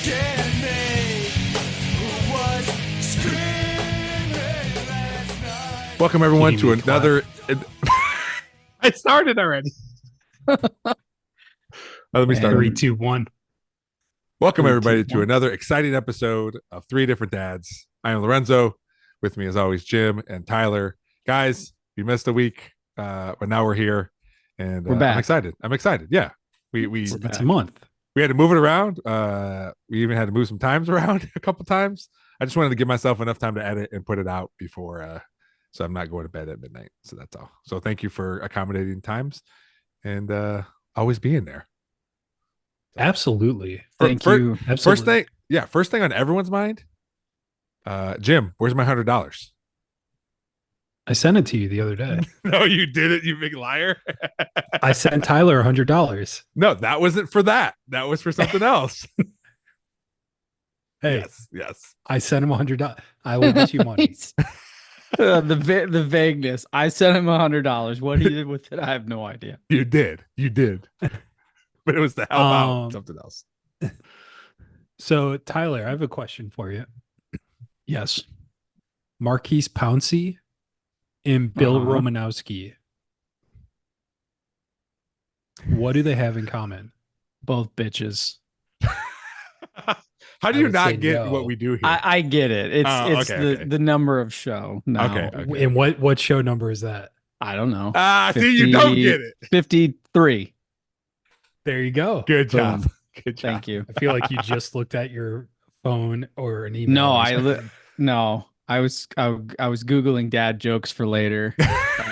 scared me. Who was screaming last night? Welcome everyone to Can you another. I started already. Let me start. 3, 2, 1. Welcome 3, everybody 2, to 1. another exciting episode of Three Different Dads. I am Lorenzo. With me, as always, Jim and Tyler. Guys, you missed a week, but now we're here, and We're back. I'm excited. Yeah, we It's a month. we had to move it around. We even had to move some times around a couple times. I just wanted to give myself enough time to edit and put it out before, so I'm not going to bed at midnight. So that's all. So thank you for accommodating times and always being there. Absolutely. Thank you. Absolutely. First thing on everyone's mind. Jim, where's my $100? I sent it to you the other day. No, you didn't, you big liar. I sent Tyler $100. No, that wasn't for that. That was for something else. Hey, yes. I sent him $100. I will get you money. The vagueness. I sent him $100. What he did with it, I have no idea. You did. But it was to help out something else. So, Tyler, I have a question for you. Yes. Marquise Pouncey and Bill Uh-huh. Romanowski. What do they have in common? Both bitches. How do I you would say not get no. what we do here? I get it. It's Oh, it's okay. the number of show. No, Okay. And what show number is that? I don't know. See, you don't get it. 53. There you go. Good Boom. job. Good job. Thank you. I feel like you just looked at your phone or an email. No, or I something. no. I was Googling dad jokes for later.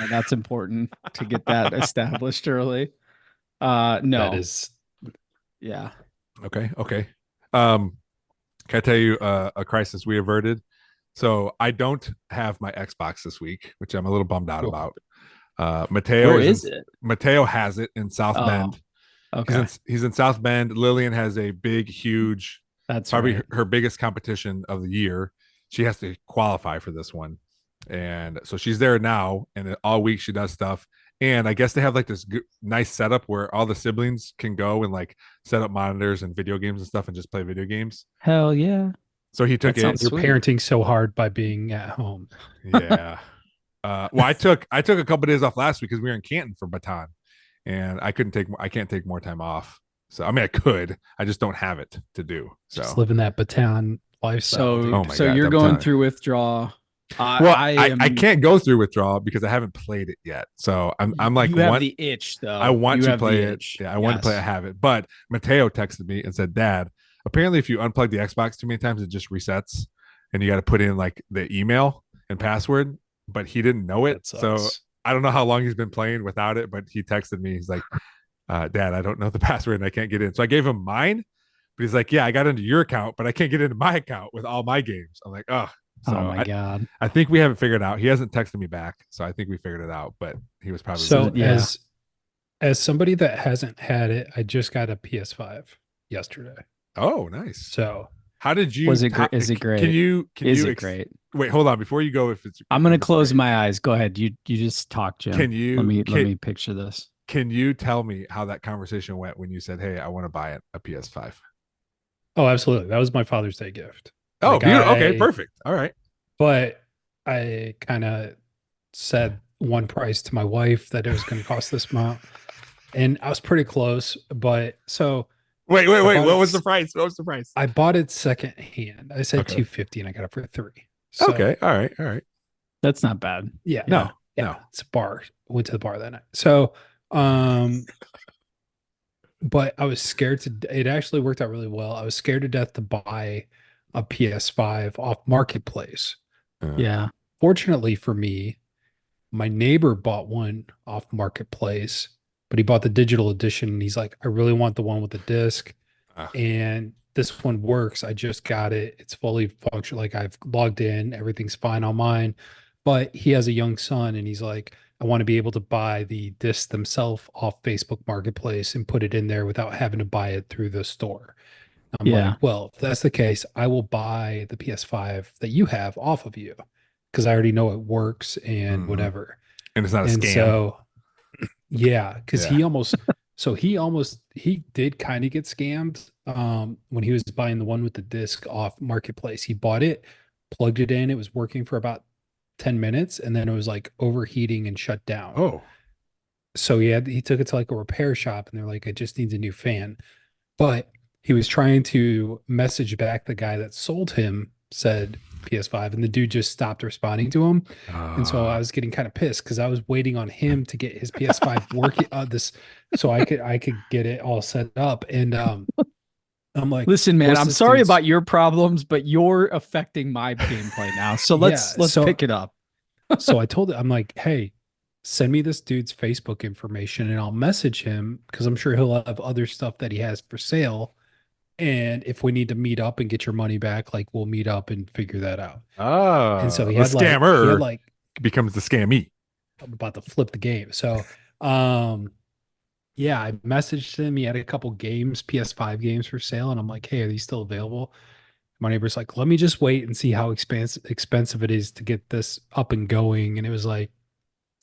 That's important to get that established early. No. That is Yeah. Okay. Can I tell you a crisis we averted? So I don't have my Xbox this week, which I'm a little bummed out Cool. about. Mateo Where is it? Mateo has it in South Oh, Bend. Okay. He's in South Bend. Lillian has a big, huge, That's probably right. her biggest competition of the year. She has to qualify for this one. And so she's there now, and all week she does stuff. And I guess they have like this nice setup where all the siblings can go and like set up monitors and video games and stuff and just play video games. Hell yeah. So he took That it. sounds you're sweet. parenting so hard by being at home. Yeah. Well, I took a couple days off last week because we were in Canton for Baton, and I can't take more time off. So I mean, I could. I just don't have it to do. So Just living that Baton lifestyle. So dude. Oh my so God, you're I'm going telling you. through withdrawal. well, I I can't go through withdrawal because I haven't played it yet. So I'm like, you have the itch though. I want You to have the play it. itch. Yeah, I want to play it. I Yes. have it. But Mateo texted me and said, Dad, apparently if you unplug the Xbox too many times, it just resets and you got to put in like the email and password. But he didn't know it. That So sucks. I don't know how long he's been playing without it, but he texted me. He's like, Dad, I don't know the password and I can't get in. So I gave him mine, but he's like, yeah, I got into your account, but I can't get into my account with all my games. I'm like, oh. So Oh my god. I think we haven't figured it out. He hasn't texted me back, so I think we figured it out. But he was probably So Yeah. as somebody that hasn't had it, I just got a PS5 yesterday. oh, nice. So How did you? Was it gr- is it great? Can you? Is it great? Wait, hold on. Before you go, if it's, I'm gonna if it's close great, my eyes. Go ahead. You just talk, Jim. Can you? let me can, picture this. Can you tell me how that conversation went when you said, "Hey, I want to buy a PS5"? oh, absolutely. That was my Father's Day gift. Oh, Like, beautiful. Okay, I- perfect. All right. But I kind of said one price to my wife that it was going to cost this amount. And I was pretty close. But so Wait. bought What was it- the price? What was the price? I bought it second hand. I said Okay. $250 and I got it for $3. So, Okay. All right. That's not bad. Yeah. No. Yeah. No. It's a bar. I went to the bar that night. So, but I was scared it actually worked out really well. I was scared to death to buy a PS5 off Marketplace. Yeah. Fortunately for me, my neighbor bought one off Marketplace, but he bought the digital edition and he's like, I really want the one with the disc. Ah. And this one works. I just got it. It's fully functional. Like I've logged in, everything's fine on mine. But he has a young son and he's like, I want to be able to buy the discs themselves off Facebook Marketplace and put it in there without having to buy it through the store. I'm Yeah. like, well, if that's the case, I will buy the PS5 that you have off of you because I already know it works and Mhm. whatever. And it's not a And scam. so, yeah, because he almost So he did kind of get scammed when he was buying the one with the disc off Marketplace. He bought it, plugged it in, it was working for about 10 minutes, and then it was like overheating and shut down. Oh, So he took it to like a repair shop and they're like, it just needs a new fan. But he was trying to message back the guy that sold him said PS5, and the dude just stopped responding to him. And so I was getting kind of pissed because I was waiting on him to get his PS5 working so I could get it all set up. And I'm like, Listen, man, what's I'm this sorry dude's- about your problems, but you're affecting my gameplay now. So let's so- pick it up. So I told him, I'm like, hey, send me this dude's Facebook information and I'll message him because I'm sure he'll have other stuff that he has for sale. And if we need to meet up and get your money back, like we'll meet up and figure that out. And so the he had scammer like becomes the scammy. I'm about to flip the game. So yeah, I messaged him. He had a couple games, PS5 games for sale, and I'm like, hey, are these still available? My neighbor's like, let me just wait and see how expensive it is to get this up and going. And it was like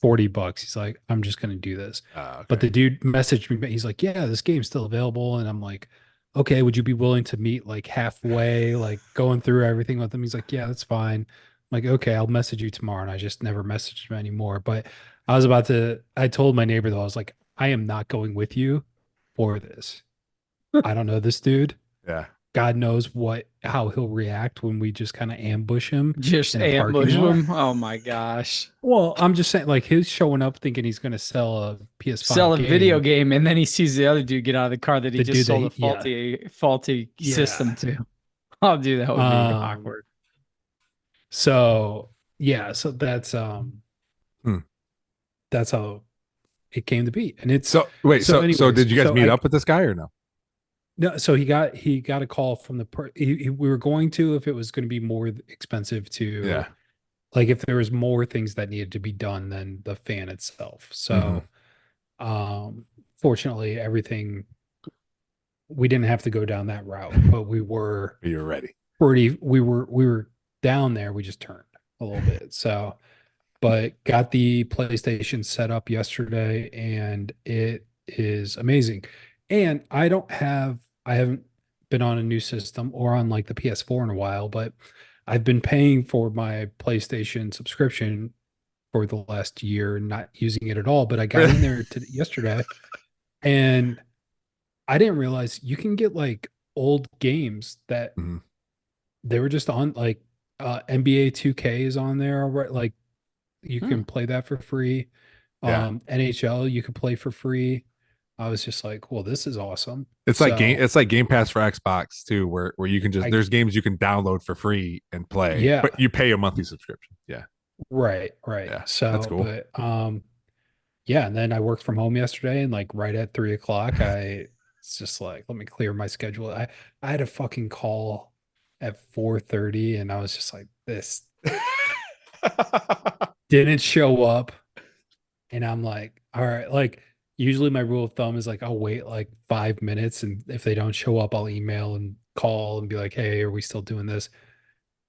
$40. He's like, I'm just gonna do this. But the dude messaged me, he's like, yeah, this game's still available. And I'm like, okay, would you be willing to meet like halfway, like going through everything with him? He's like, yeah, that's fine. I'm like, okay, I'll message you tomorrow. And I just never messaged him anymore. But I told my neighbor though, I was like, I am not going with you for this. I don't know this dude. Yeah. God knows how he'll react when we just kind of ambush him. Just in a parking ambush lot. him. Oh my gosh. Well, I'm just saying, like, he's showing up thinking he's going to sell a PS5 Sell a game. video game, and then he sees the other dude get out of the car that he The just dude sold that a faulty Yeah. system to. Oh, dude, that would be awkward. So yeah, so that's Hmm. that's how it came to be. And it's So wait, so anyways, did you guys so meet I- up with this guy or no? no, so he got a call from we were going to, if it was going to be more expensive to Yeah. like if there was more things that needed to be done than the fan itself. So fortunately everything, we didn't have to go down that route, but we were You're ready. we were down there, we just turned a little bit. So but got the PlayStation set up yesterday and it is amazing. And I haven't been on a new system or on like the PS4 in a while, but I've been paying for my PlayStation subscription for the last year, not using it at all. But I got in there yesterday and I didn't realize you can get like old games that Mhm. they were just on, like NBA 2K is on there, right? Like you Hmm. can play that for free. Yeah. NHL you can play for free. I was just like, well, this is awesome. It's like So- it's like Game Pass for Xbox too, where you can just there's games you can download for free and play. Yeah. But you pay a monthly subscription. Yeah. Right. Yeah, So that's cool. but yeah, and then I worked from home yesterday and like right at 3 o'clock, it's just like, let me clear my schedule. I had a fucking call at 4:30 and I was just like, this didn't show up. And I'm like, all right, like usually my rule of thumb is like I'll wait like 5 minutes, and if they don't show up, I'll email and call and be like, hey, are we still doing this?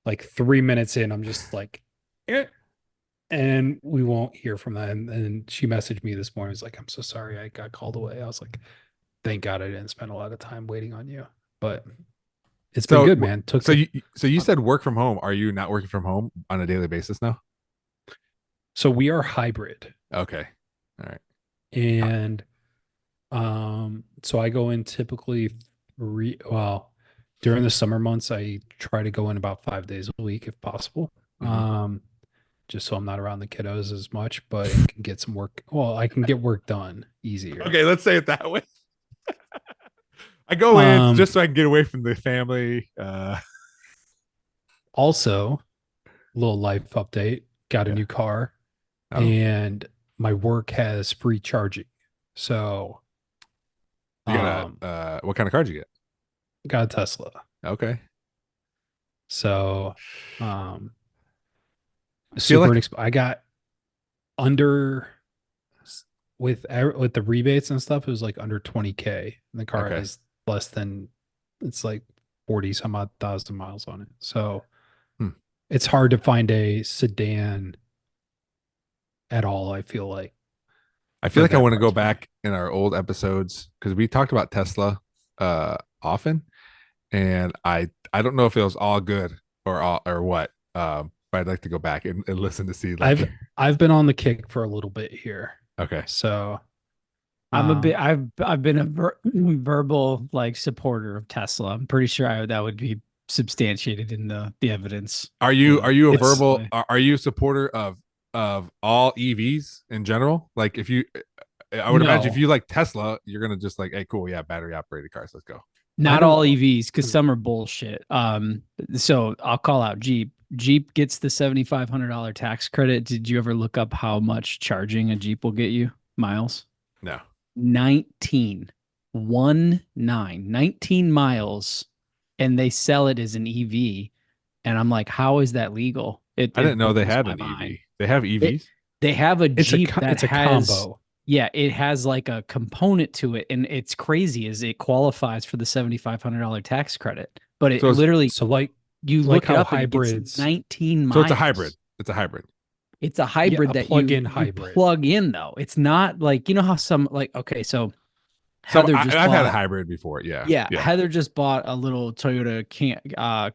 Like 3 minutes in, I'm just like, eh. And we won't hear from them. And she messaged me this morning. It's like, I'm so sorry I got called away. I was like, thank God I didn't spend a lot of time waiting on you. But it's been So- good, man. So you said work from home. Are you not working from home on a daily basis now? So we are hybrid. Okay. All right. And so I go in typically during the summer months I try to go in about 5 days a week if possible. Mhm. Just so I'm not around the kiddos as much, but I can get some work. Well, I can get work done easier. Okay, let's say it that way. I go in Um, just so I can get away from the family. Also, little life update, got a Yeah. new car Oh. and my work has free charging. So You got what kind of card you get? got a Tesla. Okay. So feel like- I got under with the rebates and stuff, it was like under 20K. And the car Okay. has less than, it's like 40 some odd thousand miles on it. So Hmm. it's hard to find a sedan at all, I feel like. I feel for like I that want to go price point. back in our old episodes because we talked about Tesla often, and I don't know if it was all good or what. But I'd like to go back and listen to see like I've been on the kick for a little bit here. okay. So I'm a bit. um, I've been a verbal like supporter of Tesla. I'm pretty sure that would be substantiated in the evidence. Are you a It's verbal are you a supporter of all EVs in general? Like if you I would imagine if no, you like Tesla, you're gonna just like, hey, cool, yeah, battery operated cars, let's go. I Not all don't. EVs, because some are bullshit. So I'll call out Jeep. Jeep gets the $7,500 tax credit. Did you ever look up how much charging a Jeep will get you? Miles? No. 19. 19 miles, and they sell it as an EV. And I'm like, how is that legal? I didn't It know they blows had my an mind. EV. They have It, EVs? they have a It's a Jeep that it's a has, combo. yeah, it has like a component to it, and it's crazy as it qualifies for the $7,500 tax credit. But it So it's literally, So you like look it how up and it gets hybrids. 19 so it's a miles. hybrid. It's a hybrid. It's a Yeah, hybrid a that plug-in you hybrid. plug in though. It's not like, you know how some like, okay, so So Heather just I've had a bought, hybrid before. Yeah. yeah, Yeah. Heather just bought a little Toyota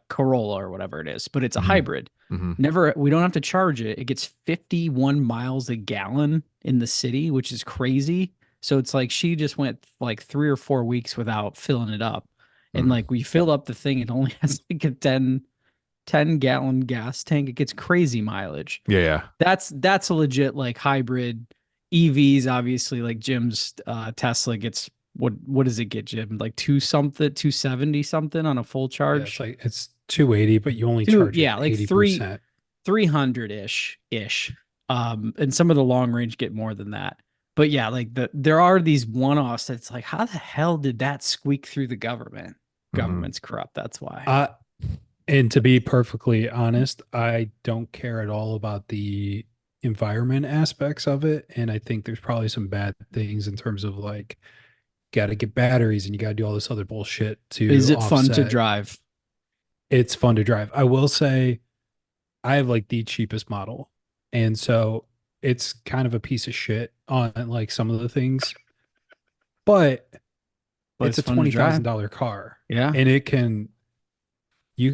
Corolla or whatever it is, but it's a Mhm. hybrid. Mm-hmm. We don't have to charge it. It gets 51 miles a gallon in the city, which is crazy. So it's like she just went like 3 or 4 weeks without filling it up. And Mm. like we fill up the thing, it only has like a 10 gallon gas tank. It gets crazy mileage. Yeah, yeah. That's a legit like hybrid. EVs, obviously, like Jim's Tesla gets what does it get, Jim? Like 270 something on a full Yeah, charge. it's 280, but you only Two, charge it yeah, like 80%. 300 ish. And some of the long range get more than that. But yeah, like there are these one-offs that's like, how the hell did that squeak through the government? Mhm. Government's corrupt. That's why. And to be perfectly honest, I don't care at all about the environment aspects of it. And I think there's probably some bad things in terms of like, got to get batteries and you got to do all this other bullshit to Is it fun to offset. drive? It's fun to drive. I will say I have like the cheapest model. And so it's kind of a piece of shit on like some of the things, but But it's a fun to drive. $20,000 car Yeah. and you Can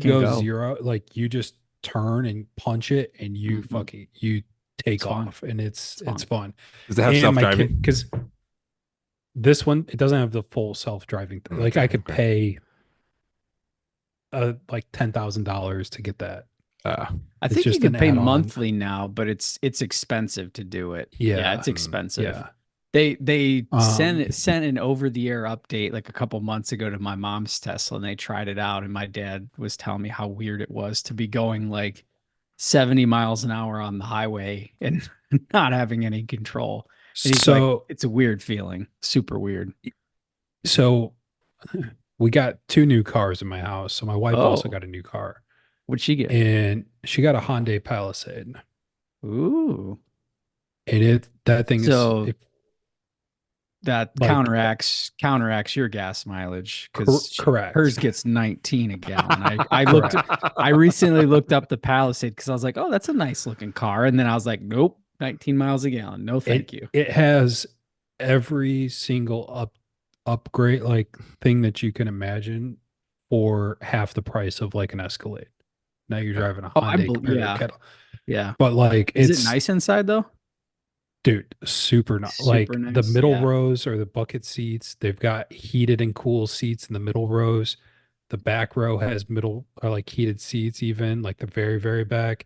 go go. zero, like you just turn and punch it and you Mhm. you take It's fun. off and it's It's fun. Does it have And my self-driving? kid, because this one, it doesn't have the full self-driving thing. Like Okay, I could okay. pay like $10,000 to get that. I It's think you just can an pay add-on. monthly now, but it's expensive to do it. Yeah. It's expensive. Yeah. They Um, sent an over-the-air update like a couple months ago to my mom's Tesla, and they tried it out, and my dad was telling me how weird it was to be going like 70 miles an hour on the highway and not having any control. And he's like, so it's a weird feeling, super weird. so we got two new cars in my house. So my wife also Oh. got a new car What'd she get? and she got a Hyundai Palisade. Ooh. And that thing So is that like counteracts your gas mileage because correct. hers gets 19 a gallon. I recently looked up the Palisade because I was like, oh, that's a nice looking car, and then I was like, nope, 19 miles a gallon. No, thank you. It has every single upgrade like thing that you can imagine for half the price of like an Escalade. Now you're driving a Oh, Hyundai compared to a yeah, Kettle. yeah. But like Is it's it nice inside though? dude, super nice. Super Like the nice, middle yeah. rows are the bucket seats. They've got heated and cool seats in the middle rows. The back row has middle or like heated seats, even like the very, very back.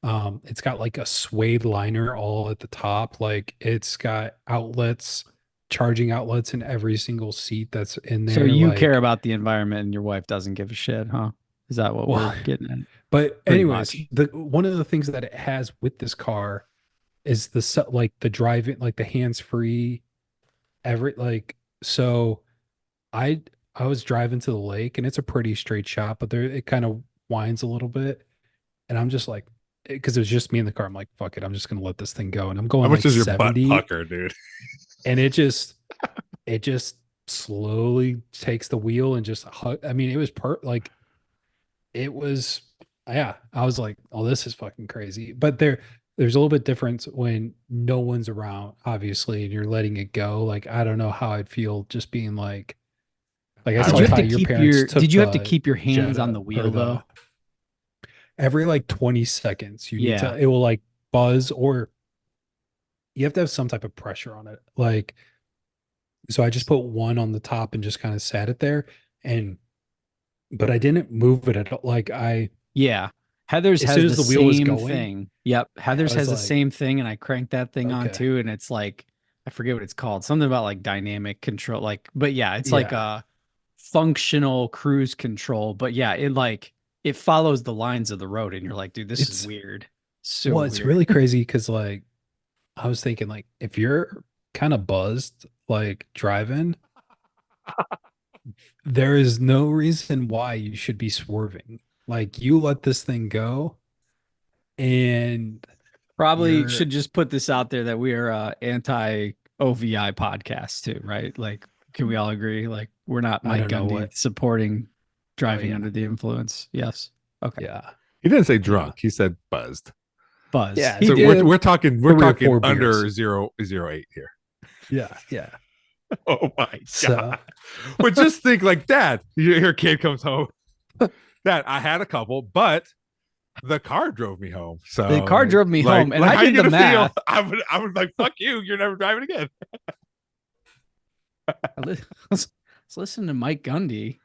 It's got like a suede liner all at the top. Like it's got outlets, charging outlets in every single seat that's in there. So you care like, about the environment, and your wife doesn't give a shit, huh? Is that what well, we're getting at? but Pretty anyways, much. the one of the things that it has with this car is like the driving, like the hands-free like so I I was driving to the lake and it's a pretty straight shot, but there it kind of winds a little bit. And I'm just like, because it was just me in the car. I'm like, fuck it, I'm just gonna let this thing go. And I'm How going much like does your butt 70, pucker, dude? and it just slowly takes the wheel and just I mean, it was like it was yeah. I was like, oh, this is fucking crazy. But there's a little bit different when no one's around, obviously, and you're letting it go. Like, I don't know how I'd feel just being like I I saw would. how your parents took did you have to the keep your hands on Jetta the or wheel though? every like 20 seconds, you need Yeah. to, it will like buzz, or you have to have some type of pressure on it. Like, so I just put one on the top and just kind of sat it there. And, but I didn't move it at all. Like, Yeah. Heather's as has soon the as the wheel was same going, thing. Yep. Heather's I was has the like, same thing, and I cranked that thing on okay, too, and it's like I forget what it's called. Something about like dynamic control. Like, but yeah, it's like yeah. a functional cruise control. But yeah, it follows the lines of the road, and you're like, dude, this is It's, weird. So well, it's weird. really crazy because like I was thinking, like, if you're kind of buzzed, like driving, there is no reason why you should be swerving. Like, you let this thing go, and Probably you're, should just put this out there that we are anti OVI podcast too, right? Like, can we all agree? Like, we're not I Mike don't know Gundy what. supporting driving yeah, under the influence. Yes. Okay. yeah, He didn't say yeah, drunk. He said buzzed. Buzz. yeah. He So did. we're talking 3 or 4 under beers. 0.08 here. Yeah, yeah. Oh my So god! But just think, like, Dad, your kid comes home. Dad, I had a couple, but the car drove me home. So The car drove me home, and I how you did the gonna feel? math. I would like, fuck you. You're never driving again. Let's listen to Mike Gundy.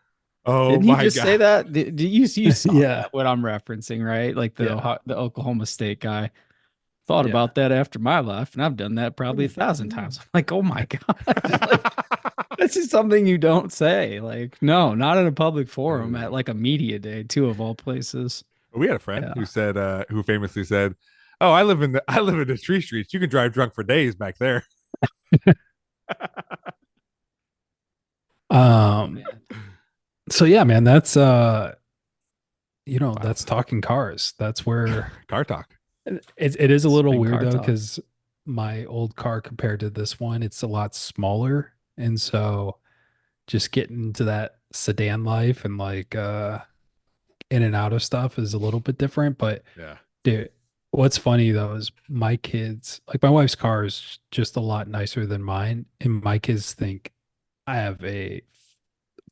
Oh Didn't he my just god! say that? Did you saw yeah, that? What I'm referencing, right? Like the yeah, the Oklahoma State guy. Thought yeah. about that after my life, and I've done that probably 1,000 times. I'm like, oh my god, like, this is something you don't say. Like, no, not in a public forum at like a media day, too, of all places. We had a friend Yeah. who said, who famously said, "Oh, I live in the tree streets. You can drive drunk for days back there." Um. Man. So yeah, man, that's Wow. that's talking cars. That's where Car talk. it is a little Spin weird car though, talk. because my old car compared to this one, it's a lot smaller. And so just getting into that sedan life and like in and out of stuff is a little bit different. But Yeah. dude, what's funny though is my kids, like my wife's car is just a lot nicer than mine, and my kids think I have a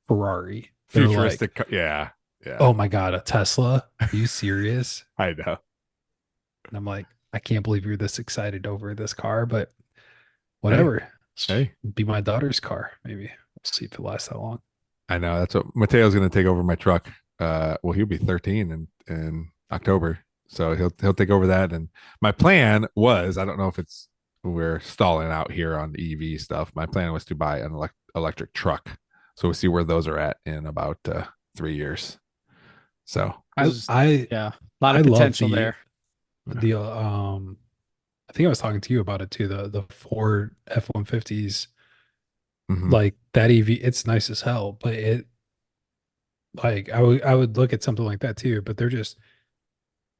Ferrari. They're like, Futuristic. Yeah. Yeah. oh my God, a Tesla? Are you serious? I know. And I'm like, I can't believe you're this excited over this car, but whatever. Hey, Be my daughter's car. Maybe we'll see if it lasts that long. I know. That's what Mateo's going to take over my truck. Well, he'll be 13 in October, so he'll take over that. And my plan was, I don't know if it's we're stalling out here on the EV stuff. My plan was to buy an electric truck, so we'll see where those are at in about 3 years. So Yeah, a lot I of love potential the- there. the I think I was talking to you about it too. The Ford F-150s, mhm. like that EV, it's nice as hell, but it like I would look at something like that too, but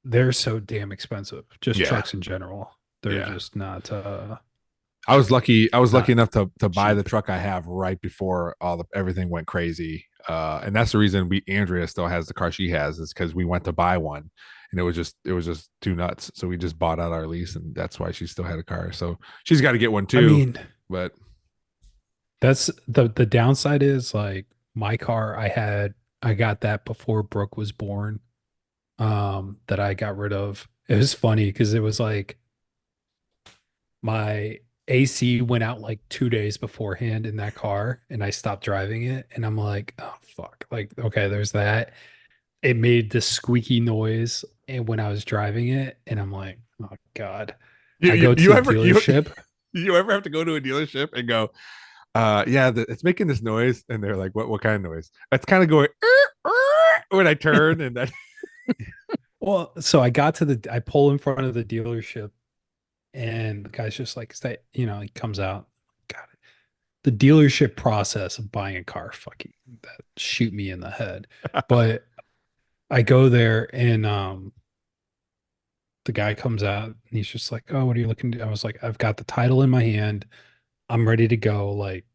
they're so damn expensive. Just Yeah. trucks in general. They're Yeah. just not I was lucky Not enough to buy the cheap. truck I have right before everything went crazy. And that's the reason Andrea still has the car she has, is because we went to buy one and it was just too nuts. So we just bought out our lease, and that's why she still had a car. So she's got to get one too. I mean, But that's the downside is like my car I got that before Brooke was born. That I got rid of. It was funny because it was like my AC went out like 2 days beforehand in that car, and I stopped driving it, and I'm like, oh fuck. Like, okay, there's that. It made this squeaky noise and when I was driving it, and I'm like, oh God. I go to the dealership. you ever have to go to a dealership and go, yeah, it's making this noise, and they're like, what kind of noise? It's kind of going when I turn, and then Well, so I pull in front of the dealership, and the guy's just like, is that, he comes out. God, the dealership process of buying a car, fucking that shoot me in the head. But I go there, and the guy comes out, and he's just like, oh, what are you looking to do? I was like, I've got the title in my hand. I'm ready to go. Like,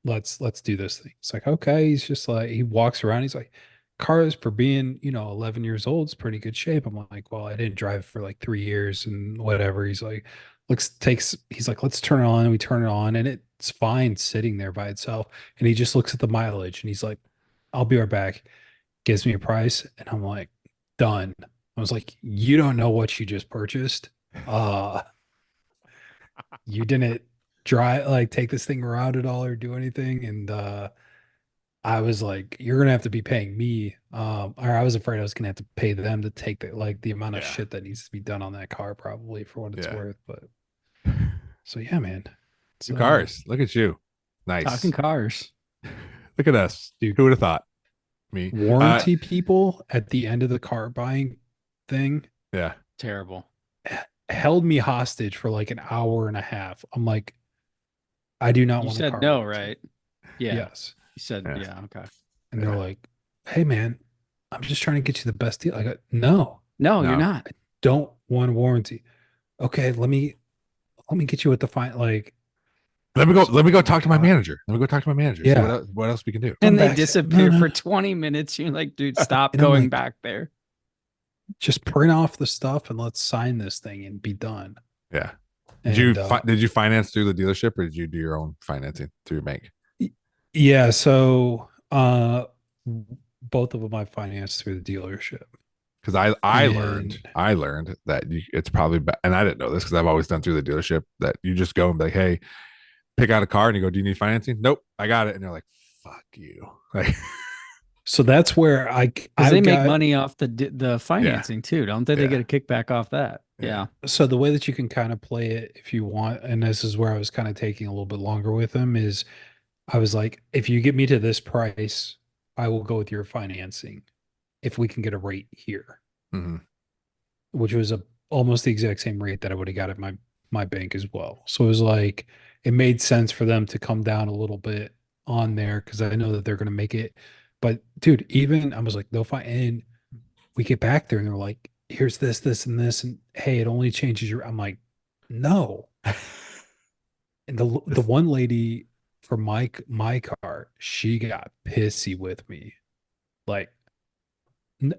let's do this thing. It's like, okay. He's just like, he walks around. He's like, cars for being, 11 years old is pretty good shape. I'm like, well, I didn't drive for like 3 years and whatever. He's like, he's like, let's turn it on. And we turn it on and it's fine sitting there by itself. And he just looks at the mileage and he's like, I'll be right back. Gives me a price. And I'm like, done. I was like, you don't know what you just purchased. You didn't take this thing around at all or do anything. And, I was like, you're gonna have to be paying me. Or I was afraid I was gonna have to pay them to take the amount of Yeah. shit that needs to be done on that car, probably for what it's Yeah. worth. But so yeah, man. It's, Two cars. Look at you. Nice. Talking cars. Look at us. Dude. Who would have thought? Me. warranty people at the end of the car buying thing Yeah. Terrible. held me hostage for like an hour and a half. I'm like, I do not You want a said car no, warranty. right? Yeah. Yes. You said Yeah. yeah. Okay. And they're like, hey man, I'm just trying to get you the best deal. I go, no, No, No. you're not. don't want a warranty. Okay, let me get you with the fine. Like, Let me go talk to my manager. Let me go talk to my manager. See Yeah. what else we can do. Come And they back. disappear No, for no. 20 minutes. You're like, dude, stop And I'm going like- back there. just print off the stuff and let's sign this thing and be done. Yeah. And, Did you finance through the dealership or did you do your own financing through your bank? yeah, so both of them I financed through the dealership. Because I And- learned that it's probably and I didn't know this because I've always done through the dealership that you just go and be like, hey, pick out a car and you go, do you need financing? Nope, I got it. And they're like, fuck you. Like, So that's where Because they make money off the financing too, don't they? They Yeah. get a kickback off that. Yeah. Yeah. So the way that you can kind of play it if you want, and this is where I was kind of taking a little bit longer with them, is I was like, if you get me to this price, I will go with your financing if we can get a rate here, mhm. which was almost the exact same rate that I would have got at my bank as well. So it was like it made sense for them to come down a little bit on there because I know that they're going to make it. But dude, even I was like, they'll find, and we get back there and they're like, here's this, this, and this, and hey, it only changes your. I'm like, no. And the one lady for my car, she got pissy with me, like,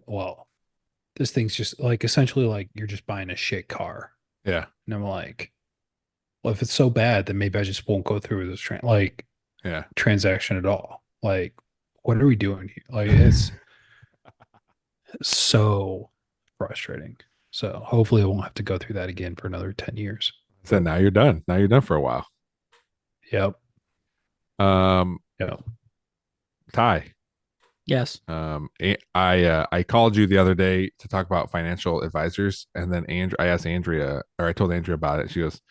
well, this thing's just like essentially like you're just buying a shit car, Yeah. and I'm like, well, if it's so bad, then maybe I just won't go through with this Yeah. transaction at all. Like, what are we doing here? Like, it's so frustrating. So hopefully I won't have to go through that again for another 10 years. So now you're done. Now you're done for a while. Yep. Um, Yep. Ty, Yes. I called you the other day to talk about financial advisors, and then I asked Andrea, or I told Andrea about it. She goes,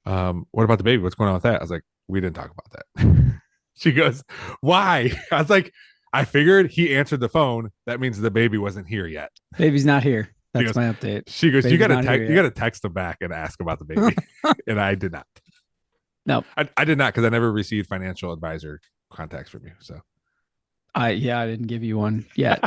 "What about the baby? What's going on with that?" I was like, "We didn't talk about that." She goes, "Why?" I was like, "I figured he answered the phone. That means the baby wasn't here yet." Baby's not here. That's goes- my update. She goes, Baby's not here you yet." got to text them back and ask about the baby," and I did not. No. I did not because I never received financial advisor contacts from you. So I didn't give you one yet.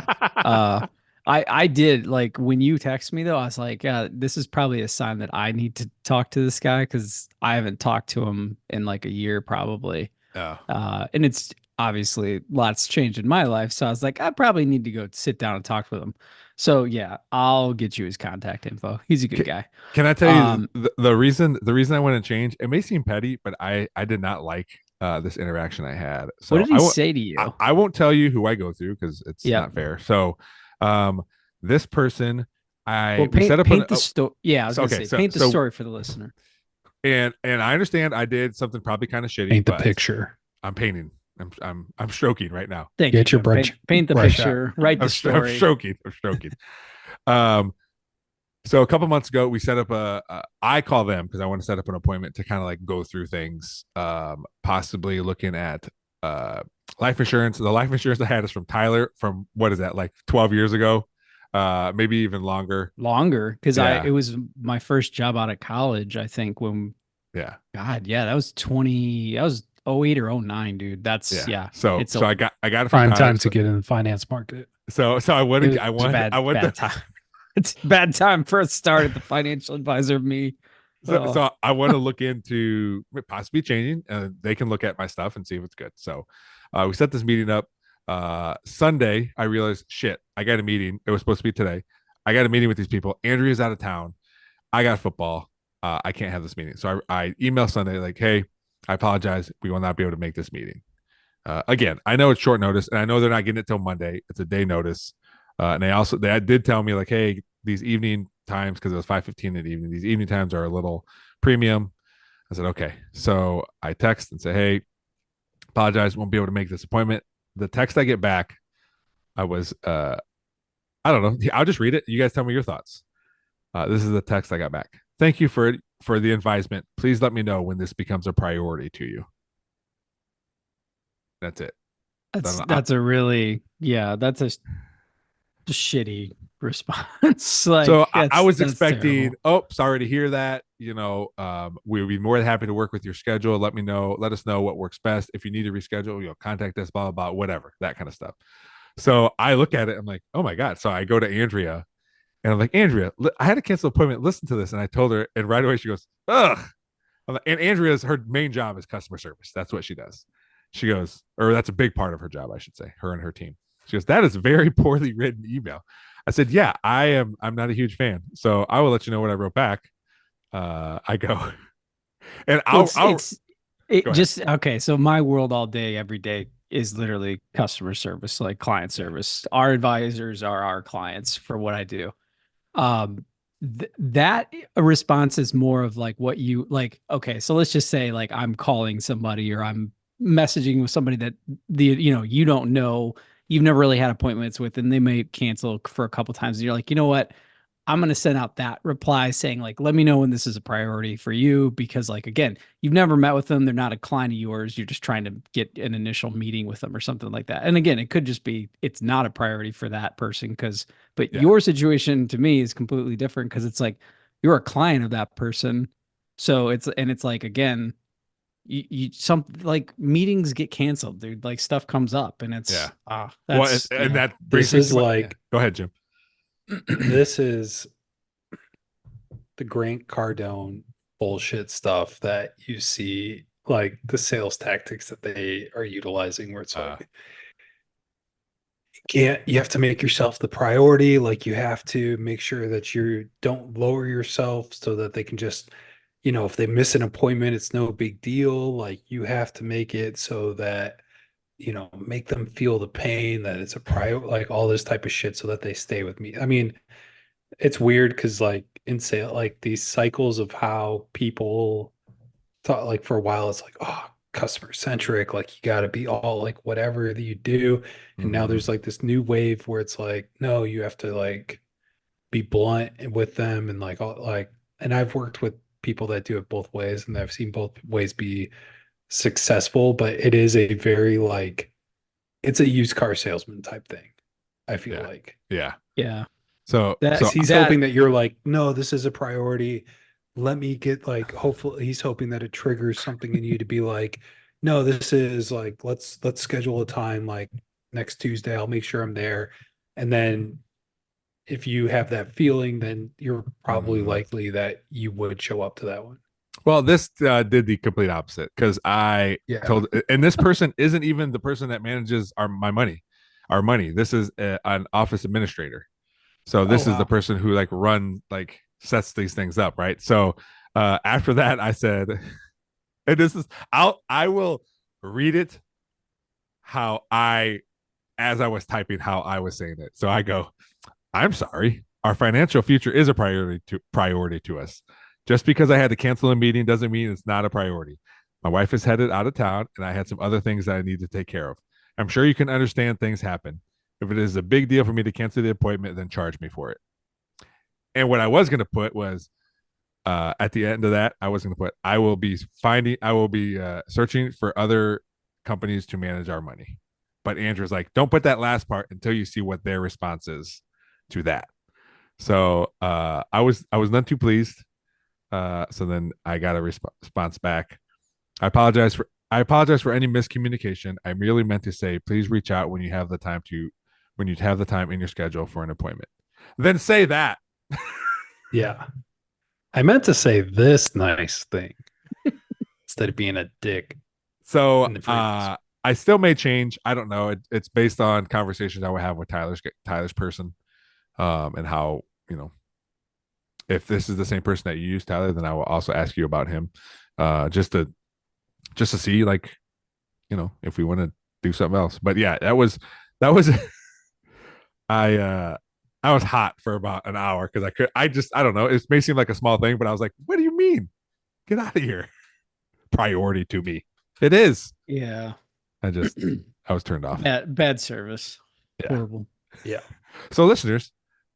I did, like, when you text me though, I was like, yeah, this is probably a sign that I need to talk to this guy because I haven't talked to him in like a year probably. And it's obviously lots changed in my life. So I was like, I probably need to go sit down and talk with him. So yeah, I'll get you his contact info. He's a good guy. can I tell you the reason I want to change? It may seem petty, but I did not like this interaction I had. So What did he say to you? I won't tell you who I go through because it's Yep. not fair. So this person Well, we set up paint the story. Yeah, I was so- gonna okay, say, so- paint the so- story for the listener. and I understand I did something probably kind of shitty. Paint the but picture. I'm painting. I'm stroking right now. Thank Get you. your Jim. brush- Paint the brush picture. Write the I'm story. stroking. I'm stroking. So a couple months ago, we set up I call them because I want to set up an appointment to kind of like go through things, possibly looking at life insurance. The life insurance I had is from Tyler from what is that, like 12 years ago, maybe even longer. Longer because Yeah. it was my first job out of college, I think, when Yeah. God, yeah, that was 08 or 09, dude. That's yeah. So It's I got it from Prime Tyler. time to get in the finance market. So I want It to I was a want bad, I want bad to time. It's a bad time for a start at the financial advisor of me. so I want to look into possibly changing, and they can look at my stuff and see if it's good. So we set this meeting up. Sunday, I realized, shit, I got a meeting. It was supposed to be today. I got a meeting with these people. Andrea's out of town. I got football. I can't have this meeting. So I email Sunday like, hey, I apologize. We will not be able to make this meeting. Again, I know it's short notice, and I know they're not getting it till Monday. It's a day notice. And they did tell me like, hey, these evening times, because it was 5:15 in the evening, these evening times are a little premium. I said, okay. So I text and say, hey, apologize, won't be able to make this appointment. The text I get back, I was I don't know. I'll just read it. You guys tell me your thoughts. This is the text I got back. Thank you for the advisement. Please let me know when this becomes a priority to you. That's it. That's a really that's a shitty response. Like, so I was that's expecting, terrible. oh, sorry to hear that. We would be more than happy to work with your schedule. Let me know. Let us know what works best. If you need to reschedule, contact us, blah, blah, blah, whatever, that kind of stuff. So I look at it. I'm like, oh my God. So I go to Andrea and I'm like, Andrea, I had to cancel an appointment. Listen to this. And I told her, and right away she goes, ugh. And Andrea's, her main job is customer service. That's what she does. She goes, or that's a big part of her job, I should say, her and her team. She goes, that is a very poorly written email. I said, yeah, I'm not a huge fan. So I will let you know what I wrote back. I go, and Okay. So my world all day, every day is literally customer service, like client service. Our advisors are our clients for what I do. That response is more of like what you like. Okay. So let's just say like I'm calling somebody or I'm messaging with somebody that you don't know, you've never really had appointments with, and they may cancel for a couple times. And you're like, you know what? I'm going to send out that reply saying like, let me know when this is a priority for you. Because like, again, you've never met with them. They're not a client of yours. You're just trying to get an initial meeting with them or something like that. And again, it could just be, it's not a priority for that person. But your situation to me is completely different because it's like, you're a client of that person. So it's like, again, some like meetings get canceled, dude. Like stuff comes up and it's that brings This me is to like, go ahead, Jim. this is the Grant Cardone bullshit stuff that you see, like the sales tactics that they are utilizing, where it's like, you have to make yourself the priority. Like you have to make sure that you don't lower yourself so that they can just, if they miss an appointment, it's no big deal. Like you have to make it so that, make them feel the pain that it's a prior, like all this type of shit so that they stay with me. I mean, it's weird because like in sale, like these cycles of how people thought, like for a while it's like, oh, customer centric, like you got to be all like whatever that you do. And now there's like this new wave where it's like, no, you have to like be blunt with them and like all like, and I've worked with people that do it both ways and I've seen both ways be successful, but it is a very like, it's a used car salesman type thing. I feel like. Yeah. So He's hoping that you're like, no, this is a priority. Let me get like, hopefully he's hoping that it triggers something in you to be like, no, this is like, let's schedule a time like next Tuesday. I'll make sure I'm there. And then if you have that feeling, then you're probably likely that you would show up to that one. Well, this did the complete opposite because I told, and this person isn't even the person that manages our money. This is an office administrator. So this is the person who sets these things up, right? So after that, I said, and this is I will read it as I was typing how I was saying it. So I go, I'm sorry, our financial future is a priority to us. Just because I had to cancel a meeting doesn't mean it's not a priority. My wife is headed out of town, and I had some other things that I need to take care of. I'm sure you can understand things happen. If it is a big deal for me to cancel the appointment, then charge me for it. And what I was going to put was at the end of that, I was going to put, I will be searching for other companies to manage our money. But Andrew's like, don't put that last part until you see what their response is to that. So I was not too pleased. So then I got a response back. I apologize for any miscommunication. I merely meant to say, please reach out when you have the time in your schedule for an appointment. Then say that. Yeah. I meant to say this nice thing instead of being a dick. So I still may change. I don't know. It's based on conversations I would have with Tyler's person, and how, if this is the same person that you use, Tyler, then I will also ask you about him, just to see, like, if we want to do something else. But yeah, that was I I was hot for about an hour because I don't know. It may seem like a small thing, but I was like, what do you mean? Get out of here. Priority to me. It is. Yeah. I was turned off. Bad service. Yeah. Horrible. Yeah. So listeners,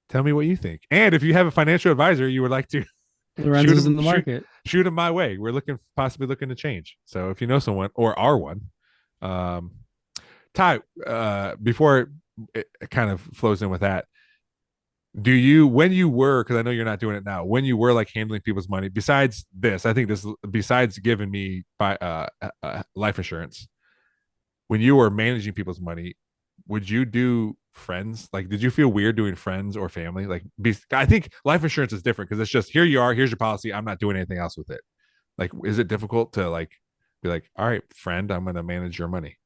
tell me what you think. And if you have a financial advisor you would like to Lorenzo's in the market. shoot them my way. We're possibly looking to change. So if you know someone or are one, Ty, before it kind of flows in with that, when you were, because I know you're not doing it now, when you were like handling people's money, besides giving me life insurance, when you were managing people's money, would you do friends? Like, did you feel weird doing friends or family? Like, I think life insurance is different because it's just, here you are, here's your policy, I'm not doing anything else with it. Like, is it difficult to like be like, all right, friend, I'm going to manage your money?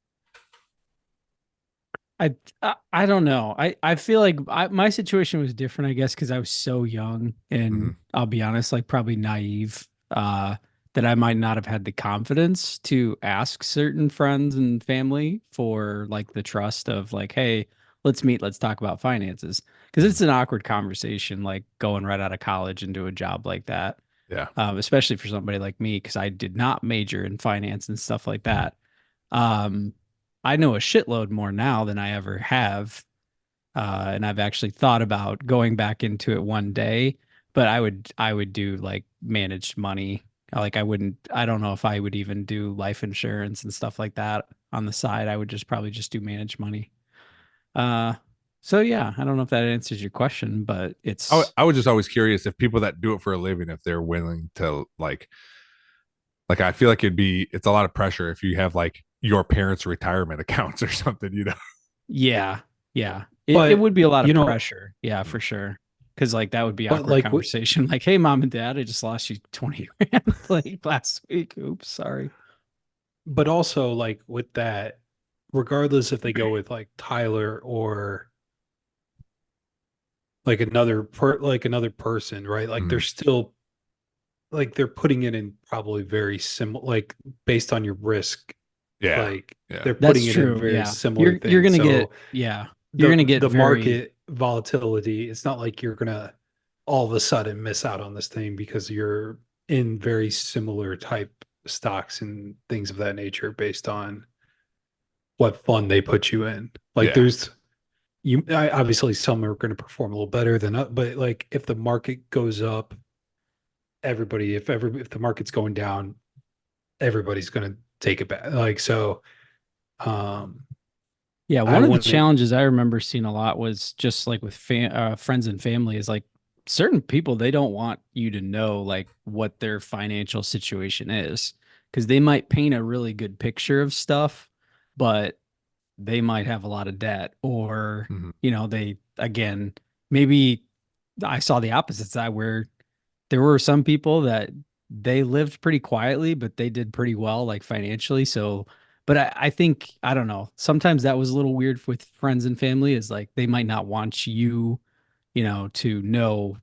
I don't know. I feel like my situation was different, I guess, because I was so young and Mhm. I'll be honest, like probably naive, that I might not have had the confidence to ask certain friends and family for like the trust of like, hey, let's meet, let's talk about finances. Because it's an awkward conversation, like going right out of college into a job like that. Yeah. Especially for somebody like me, because I did not major in finance and stuff like that. Um, I know a shitload more now than I ever have. And I've actually thought about going back into it one day, but I would do like managed money. Like I don't know if I would even do life insurance and stuff like that on the side. I would probably just do managed money. Uh, so yeah, I don't know if that answers your question, but I was just always curious if people that do it for a living, if they're willing to like I feel like it's a lot of pressure if you have like your parents' retirement accounts or something, yeah, yeah. It But, would be a lot you of know- pressure. Yeah, for sure. Because like that would be But, awkward like, conversation. Like, hey, mom and dad, I just lost you 20 grand like last week. Oops, sorry. But also, like, with that, regardless if they go with like Tyler or like another person, right? Like, they're still like they're putting it in probably very similar, like based on your risk. Yeah. Like, Yeah. they're That's putting it in true. very Yeah. similar You're things. gonna get So you're gonna get the very market volatility. It's not like you're gonna all of a sudden miss out on this thing because you're in very similar type stocks and things of that nature based on what fund they put you in. Like, Yeah. obviously some are going to perform a little better than but like if the market goes up, if the market's going down, everybody's going to take it back. Like, so, Yeah, I one of the wouldn't- challenges I remember seeing a lot was just like with friends and family is like certain people, they don't want you to know like what their financial situation is because they might paint a really good picture of stuff, but they might have a lot of debt or, Mhm. they, again, maybe I saw the opposite side where there were some people that they lived pretty quietly, but they did pretty well, like financially. So, but I think, I don't know, sometimes that was a little weird with friends and family is like they might not want you, to know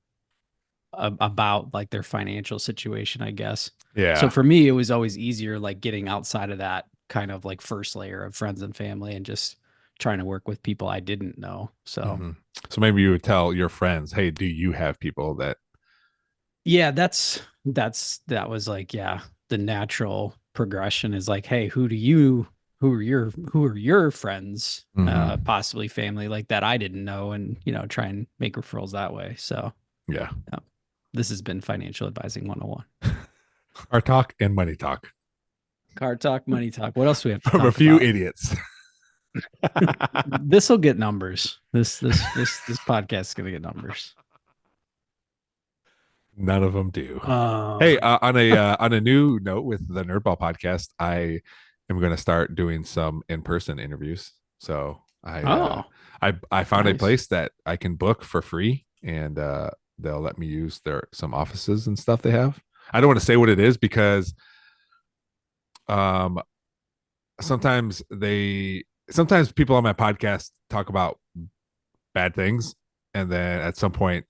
about like their financial situation, I guess. Yeah. So for me, it was always easier like getting outside of that kind of like first layer of friends and family and just trying to work with people I didn't know. So Mhm. So maybe you would tell your friends, hey, do you have people that yeah, that was like, yeah, the natural progression is like, hey, who are your friends, Mhm. possibly family like that I didn't know, and try and make referrals that way. So Yeah. this has been Financial Advising 101. Our talk and money talk Car talk, money talk. What else do we have to from a talk few about? idiots. This will get numbers. This podcast is gonna get numbers. None of them do. um, Hey, on a new note with the Nerdball podcast, I am going to start doing some in-person interviews. So I found a Nice. place that I can book for free, and they'll let me use some offices and stuff they have. I don't want to say what it is because sometimes people on my podcast talk about bad things, and then at some point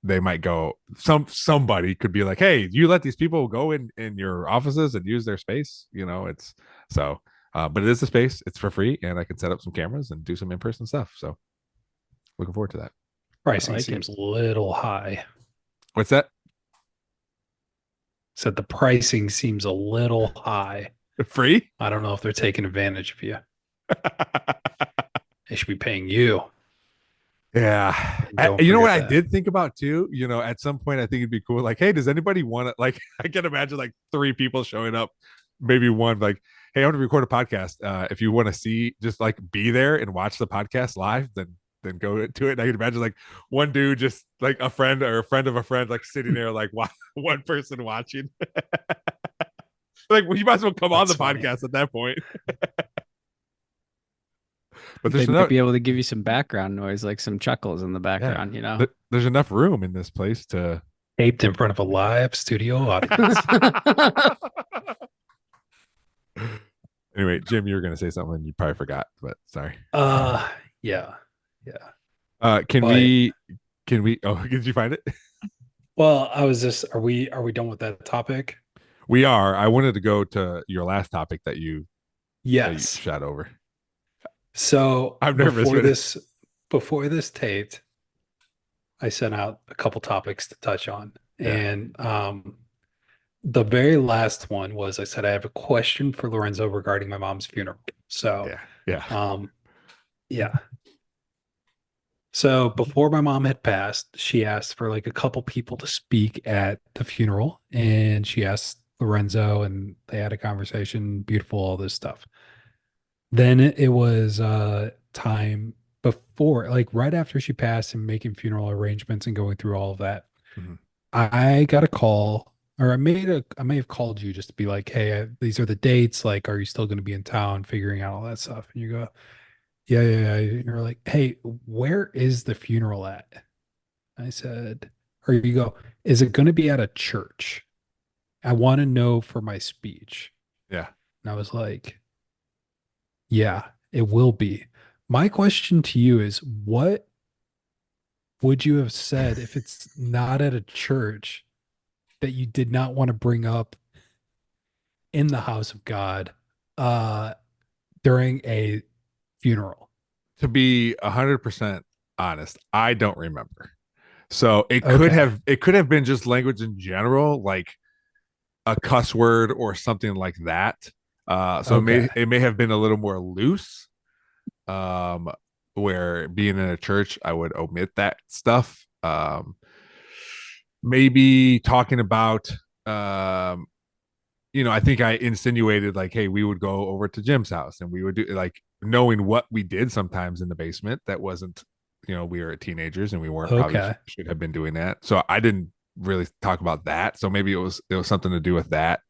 they might go, somebody could be like, hey, you let these people go in your offices and use their space, it's so but it is a space, it's for free, and I can set up some cameras and do some in-person stuff, so looking forward to that. Pricing like seems a little high. What's that? Said the pricing seems a little high. Free? I don't know if they're taking advantage of you. They should be paying you. Yeah. And don't You know what I forget that. did think about too? At some point I think it'd be cool. Like, hey, does anybody want to, like, I can imagine like 3 people showing up, maybe one, like, hey, I want to record a podcast. If you want to see, just like be there and watch the podcast live, then go to it. And I can imagine like one dude, just like a friend or a friend of a friend, like sitting there, like one person watching. Like, well, you might as well come on the That's funny. podcast at that point. But They there's might enough, be able to give you some background noise, like some chuckles in the background, there's enough room in this place to. Taped in front of a live studio audience. Anyway, Jim, you were going to say something you probably forgot, but sorry. Yeah. Can But- we? Oh, did you find it? Well, I was just, are we done with that topic? We are. I wanted to go to your last topic that you Yes. shot over. So I'm nervous with it. before this taped, I sent out a couple topics to touch on. Yeah. And the very last one was, I said, I have a question for Lorenzo regarding my mom's funeral. So Yeah. yeah. So before my mom had passed, she asked for like a couple people to speak at the funeral, and she asked Lorenzo, and they had a conversation, beautiful, all this stuff. Then it was time before, like right after she passed and making funeral arrangements and going through all of that. Mhm. I got a call, or I may have called you just to be like, hey, these are the dates. Like, are you still going to be in town, figuring out all that stuff? And you go, yeah. You're like, hey, where is the funeral at? I said, or you go, is it going to be at a church? I want to know for my speech. Yeah. And I was like, yeah, it will be. My question to you is, what would you have said if it's not at a church that you did not want to bring up in the house of God during a funeral? To be 100% honest, I don't remember. So it Okay. could have been just language in general, like a cuss word or something like that. So Okay. it may have been a little more loose. Where being in a church, I would omit that stuff. Maybe talking about, I think I insinuated like, hey, we would go over to Jim's house and we would do, like, knowing what we did sometimes in the basement. That wasn't, we were teenagers and we weren't probably Okay. should have been doing that. So I didn't really talk about that. So maybe it was something to do with that.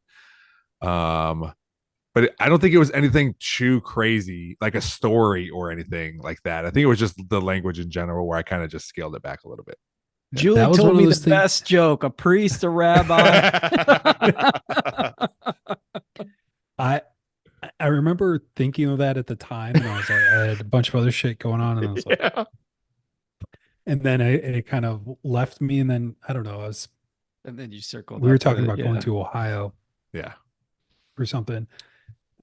But I don't think it was anything too crazy, like a story or anything like that. I think it was just the language in general where I kind of just scaled it back a little bit. Julie That was told one of me the those things- best joke: a priest, a rabbi. I remember thinking of that at the time, and I was like, I had a bunch of other shit going on, and I was like, Yeah. and then it kind of left me, and then I don't know, And then you circled. we were up talking with about it, going yeah. to Ohio Yeah. or something,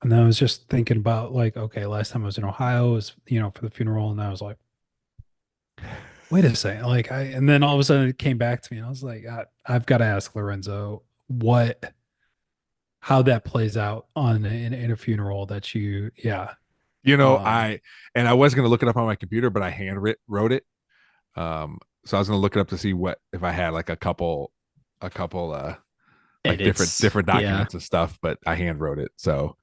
and then I was just thinking about like, okay, last time I was in Ohio was for the funeral, and I was like, wait a second, like and then all of a sudden it came back to me, and I was like, I've got to ask Lorenzo how that plays out in a funeral that yeah. I was going to look it up on my computer, but I wrote it. So I was going to look it up to see what, if I had like a couple like Edits, different yeah. documents and stuff, but I hand wrote it. So,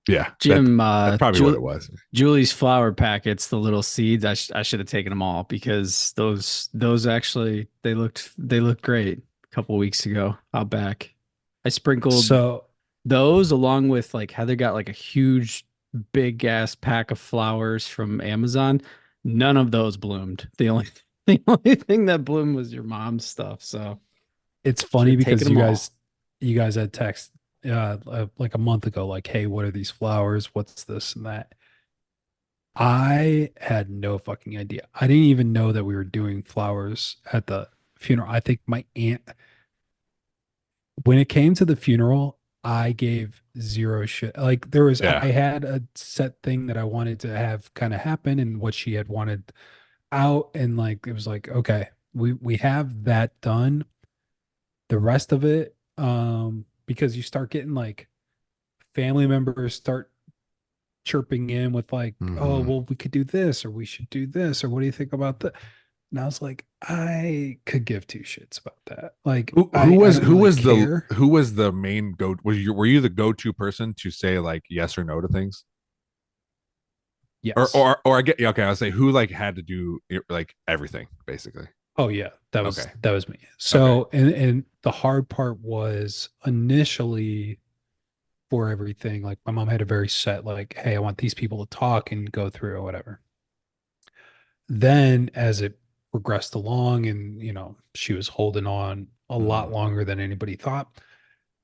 yeah, Jim, that's probably what it was. Julie's flower packets, the little seeds. I should have taken them all, because those actually they looked great a couple weeks ago out back. I sprinkled So those along with, like, Heather got like a huge big ass pack of flowers from Amazon. None of those bloomed. The only thing that bloomed was your mom's stuff. So it's funny Should've because taken them all. you guys had text like a month ago, like, hey, what are these flowers? What's this and that? I had no fucking idea. I didn't even know that we were doing flowers at the funeral. I think my aunt, when it came to the funeral, I gave zero shit. Like there was, Yeah. I had a set thing that I wanted to have kind of happen and what she had wanted out. And like, it was like, okay, we have that done. The rest of it, because you start getting like family members start chirping in with like, oh, Mhm. well, we could do this or we should do this or what do you think about that? And I was like, I could give two shits about that. Like, I don't Who really was the care. who was the main go? Were you the go to person to say like yes or no to things? Yes. Or I get okay. I'll say who like had to do like everything basically. Oh yeah, Okay. that was me. Okay. So and the hard part was initially for everything. Like my mom had a very set like, hey, I want these people to talk and go through or whatever. Then as it progressed along and she was holding on a lot Mhm. longer than anybody thought.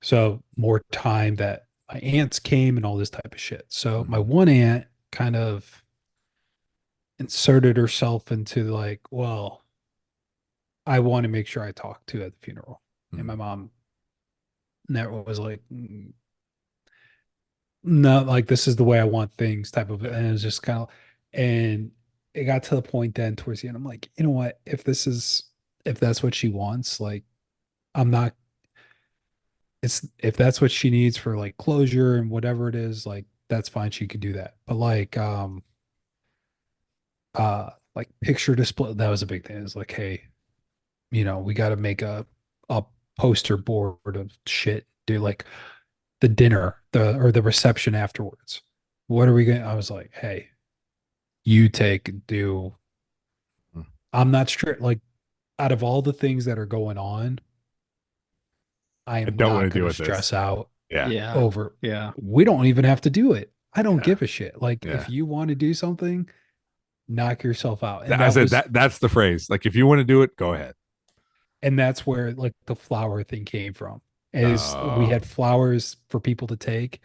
So more time that my aunts came and all this type of shit. So my Mhm. one aunt kind of inserted herself into like, well, I want to make sure I talk to at the funeral. And my Mhm. mom never was like, no, like this is the way I want things type of, Yeah. and it was just kind of, and it got to the point then towards the end, I'm like, you know what, if that's what she wants, like, I'm not, it's, if that's what she needs for like closure and whatever it is, like, that's fine. She could do that. But like picture display, that was a big thing. It's like, hey, we got to make a poster board of shit, do like the dinner, or the reception afterwards. What are we going to, I was like, hey, you take and do. Mhm. I'm not strict. Like out of all the things that are going on, I I am don't want not to going deal to with this. stress out Yeah. Yeah. over. Yeah. We don't even have to do it. I don't Yeah. give a shit. Like Yeah. if you want to do something, knock yourself out. And I that said was, that's the phrase. Like if you want to do it, go ahead. and that's where like the flower thing came from. Is we Oh. had flowers for people to take,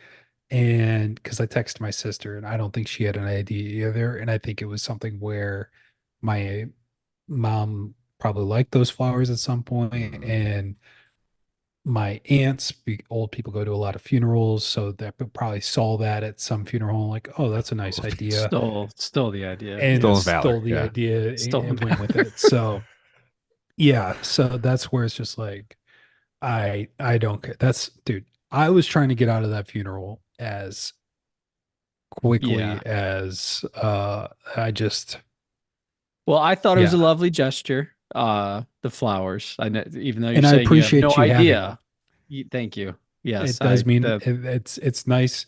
and because I texted my sister, and I don't think she had an idea either, and I think it was something where my mom probably liked those flowers at some point, Mhm. and my aunts, old people go to a lot of funerals, so that probably saw that at some funeral, like, oh, that's a nice idea, Stole the idea. and Yeah. Stolen valor. stole the Yeah. idea Stolen and went with valor. it. So yeah, so that's where it's just like I don't care. That's dude. I was trying to get out of that funeral as Yeah. quickly as I just Well, I thought it was a yeah. lovely gesture. The flowers. I know, even though you're And I saying you have no appreciate you having them. idea. Thank you. Yes, It does mean the it's nice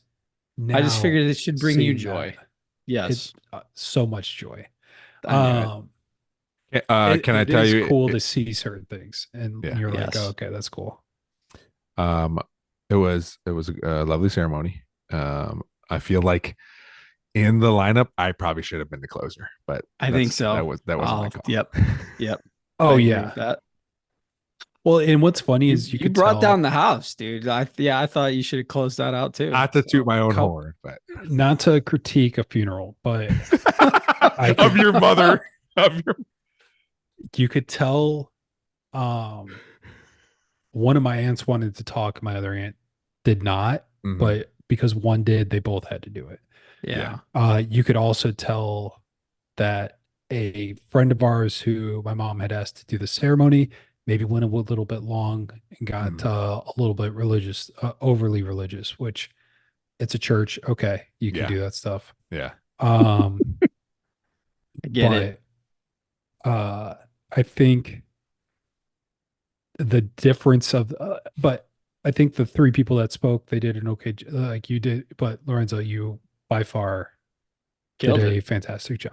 I just now figured it should bring you seeing that. joy. It Yes, so much joy. I knew it. Um Can I it tell is you? cool to see certain things and Yeah. you're like, oh, Yes. okay, that's cool. Um, it was a lovely ceremony. I feel like in the lineup, I probably should have been the closer, but I think that wasn't my Oh, call. yep. Yep. Oh I agree with yeah. that. Well, and what's funny is you You could brought down tell the house, dude. I thought you should have closed that out too. Not to toot my own couple, horn, but not to critique a funeral, but I of could your mother, of your you could tell um one of my aunts wanted to talk, my other aunt did not, Mhm. but because one did, they both had to do it. Yeah. You could also tell that a friend of ours who my mom had asked to do the ceremony maybe went a little bit long and got Mhm. a little bit religious, overly religious, which it's a church. Okay, you can Yeah. do that stuff. Yeah. Um, I get it. but I think the difference of, but I think the three people that spoke, they did an okay, like you did, but Lorenzo, you by far Killed did it. a fantastic job.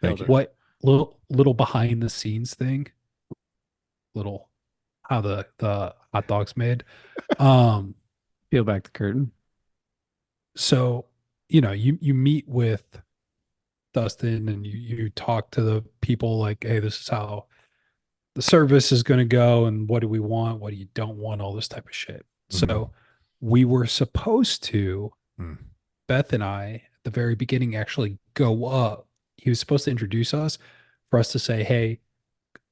Thank Killed you. it. What little behind the scenes thing, little how the hot dogs made. Um, Peel back the curtain. so you meet with Dustin and you talk to the people like, hey, this is how the service is going to go and what do we want, what do you don't want, all this type of shit. Mhm. So we were supposed to, Hmm. Beth and I, at the very beginning, actually go up. He was supposed to introduce us for us to say, hey,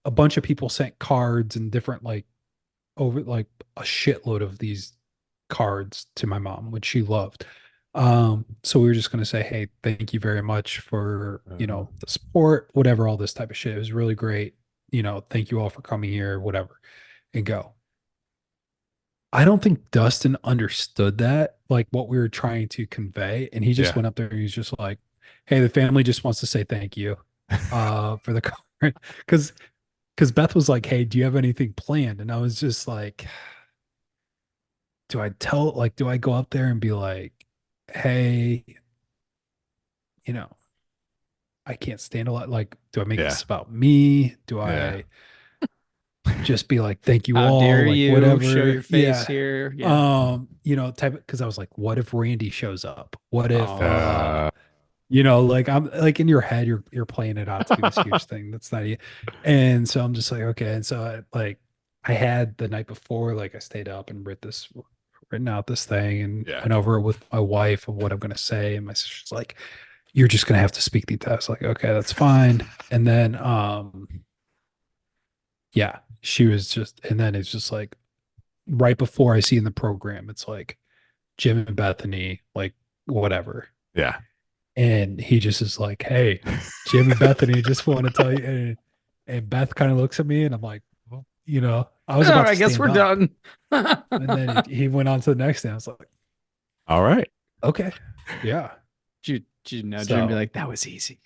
a bunch of people sent cards and different like over like a shitload of these cards to my mom, which she loved. So we were just gonna say, hey, thank you very much for, the support, whatever, all this type of shit. It was really great. Thank you all for coming here, whatever, and go. I don't think Dustin understood that, like what we were trying to convey. And he just Yeah. went up there and he's just like, hey, the family just wants to say thank you for the card. Because Beth was like, hey, do you have anything planned? And I was just like, do I go up there and be like, hey, you know, I can't stand a lot. Like, do I make Yeah. this about me? Do Yeah. I just be like, thank you How all, dare like you whatever? show your face Yeah. here? Yeah. Type because I was like, what if Randy shows up? What if Oh. like I'm like in your head, you're playing it out to be this huge thing. That's not you. And so I'm just like, okay. And so I had the night before, like I stayed up and written out this thing and Yeah. went over it with my wife of what I'm gonna say. And my sister's like, you're just gonna have to speak the test. Like, okay, that's fine. And then yeah, she was just, and then it's just like right before I see in the program, it's like Jim and Bethany, like whatever. Yeah. And he just is like, hey, Jim and Bethany just want to tell you. And Beth kind of looks at me and I'm like, well, I was All about right, to I guess stand we're up. done. And then he went on to the next thing. I was like, All right. okay, yeah. Did you nudge her and be So- like, that was easy?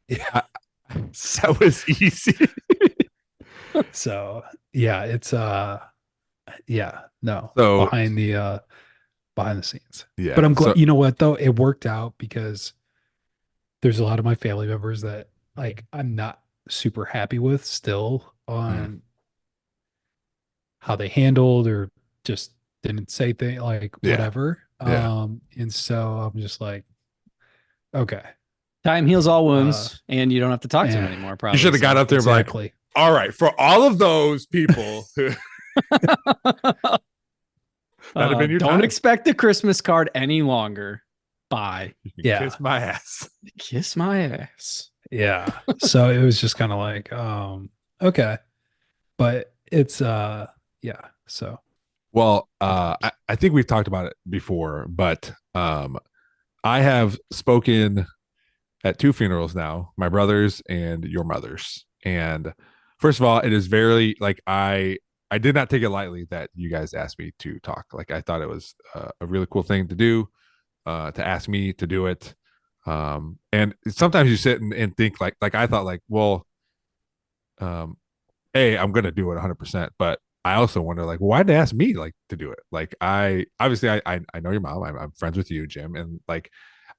Yeah. That was easy. So yeah, it's yeah, no. So- Behind the scenes. Yeah. But I'm glad, So- you know what though? It worked out because there's a lot of my family members that like I'm not super happy with still on how they handled or just didn't say things like Yeah. whatever. Yeah. And so I'm just like, okay. Time heals all wounds, and you don't have to talk to him yeah. anymore. Probably. You should have got up there and be like, Exactly. all right, for all of those people who That'd have been your Don't time. expect a Christmas card any longer. Bye. you can Yeah. kiss my ass. Kiss my ass. Yeah. So it was just kind of like, okay. But it's yeah. So Well, I think we've talked about it before, but I have spoken at 2 funerals now, my brother's and your mother's. And first of all, it is very like I did not take it lightly that you guys asked me to talk. Like I thought it was a really cool thing to do, to ask me to do it. And sometimes you sit and think like I thought like, well, I'm gonna do it 100%, but I also wonder like, why did they ask me like to do it? Like I obviously I know your mom. I'm friends with you, Jim, and like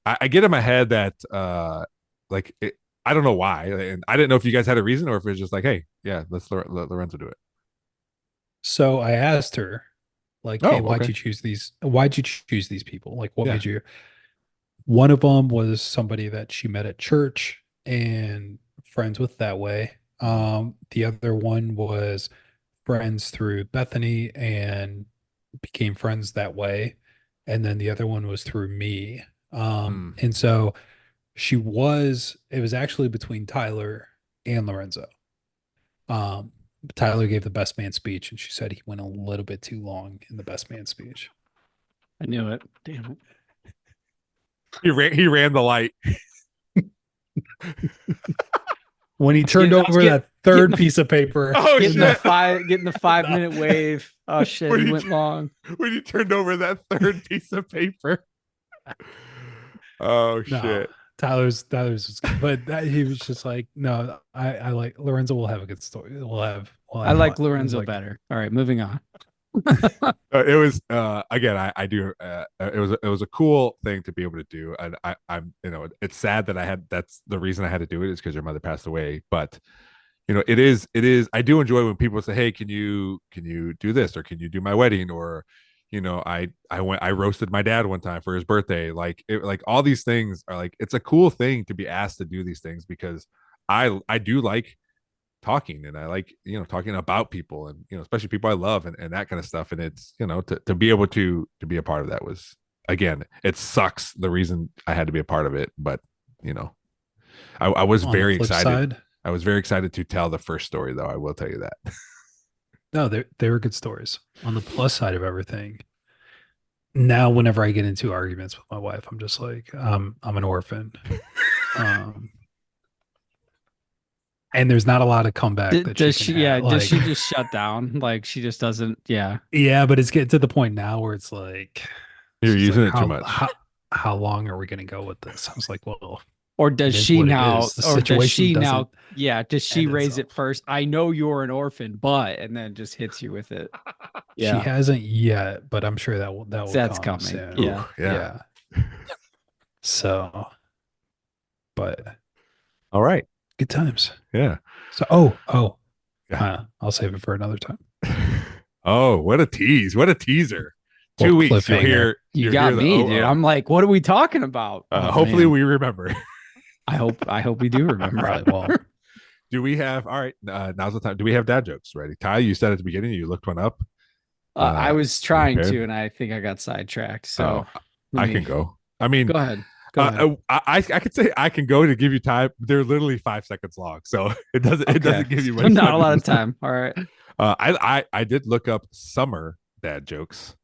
I get in my head that like it, I don't know why, and I didn't know if you guys had a reason or if it was just like, hey, yeah, let Lorenzo do it. So I asked her, like, Oh, hey, why'd okay. you choose these? Why'd you choose these people? Like, what Yeah. made you? One of them was somebody that she met at church and friends with that way. The other one was friends through Bethany and became friends that way. And then the other one was through me. And so it was actually between Tyler and Lorenzo. Tyler gave the best man speech, and she said he went a little bit too long in the best man speech. I knew it. Damn it. He ran the light. When he turned Getting- I was over that getting third the- piece of paper, Oh Getting shit! the 5-minute wave. Oh shit, What he did went you- long. When you turned over that third piece of paper. Oh No. shit! Tyler's was good, but he was just like, no, I like Lorenzo will have a good story. We'll have I like fun. It was Lorenzo like, better. All right, moving on. It was again. I do. It was a cool thing to be able to do, and I'm it's sad that that's the reason I had to do it is because your mother passed away. But it is. I do enjoy when people say, hey, can you do this or can you do my wedding or I roasted my dad one time for his birthday. Like all these things are like it's a cool thing to be asked to do these things because I do like talking, and I like, talking about people, and especially people I love, and that kind of stuff. And it's, to be able to be a part of that was, again, it sucks the reason I had to be a part of it, but I was On the very flip excited. side, I was very excited to tell the first story, though. I will tell you that. no, they were good stories. On the plus side of everything, now whenever I get into arguments with my wife, I'm just like, I'm an orphan. And there's not a lot of comeback that Does she she? can Yeah. have. Does she just shut down? Like she just doesn't. Yeah. Yeah, but it's getting to the point now where it's like You're she's using like, it too much. How long are we going to go with this? I was like, well, Or does it is she what it now? is. The Or does situation she now? doesn't Yeah. Does she end raise it itself. first? I know you're an orphan, but and then just hits you with it. She Yeah. hasn't yet, but I'm sure that will That's come coming. soon. Yeah. Ooh, yeah. So, but All right. good times. Yeah. So, Yeah. I'll save it for another time. Oh, what a tease. What a teaser. 2 Well, weeks. You'll cliffhanger. hear. You you'll got hear the me, oh, dude. oh. I'm like, what are we talking about? Oh, Hopefully man. we remember. I hope we do remember. Probably won't. Do we have, all right, now's the time. Do we have dad jokes ready? Ty, you said at the beginning you looked one up. I was trying prepared? to, and I think I got sidetracked. So I can go. I mean, Go ahead. Go ahead. I could say I can go to give you time. They're literally 5 seconds long, so it doesn't Okay. give you much. Not a time lot to of decide. time. All right. I did look up summer dad jokes,